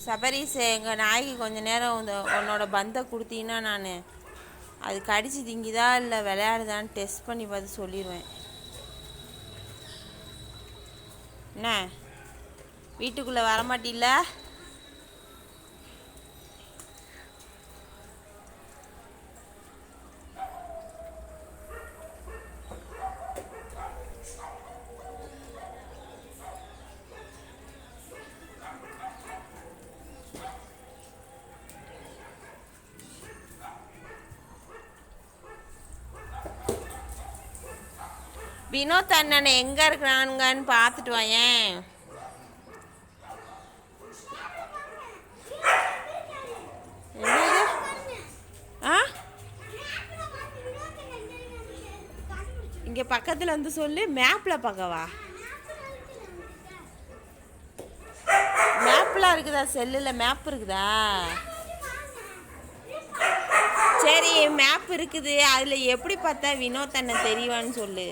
சபரீஸ் எங்கள் நாய்க்கு கொஞ்ச நேரம் உன்னோட பந்தை கொடுத்தீங்கன்னா நான் அது கடிச்சு திங்கிதா இல்லை விளையாடுதான்னு டெஸ்ட் பண்ணி பார்த்து சொல்லிடுவேன். என்ன வீட்டுக்குள்ளே வரமாட்டில்ல? வினோத் அண்ணன் எங்கே இருக்கிறானுங்கன்னு பார்த்துட்டு வாயேன். ஆ இங்கே பக்கத்தில் வந்து சொல்லு. மேப்பில் பார்க்கவா? மேப்லாம் இருக்குதா? செல்லில் மேப் இருக்குதா? சரி மேப் இருக்குது, அதில் எப்படி பார்த்தா வினோத் அண்ணன் தெரியவான்னு சொல்லு.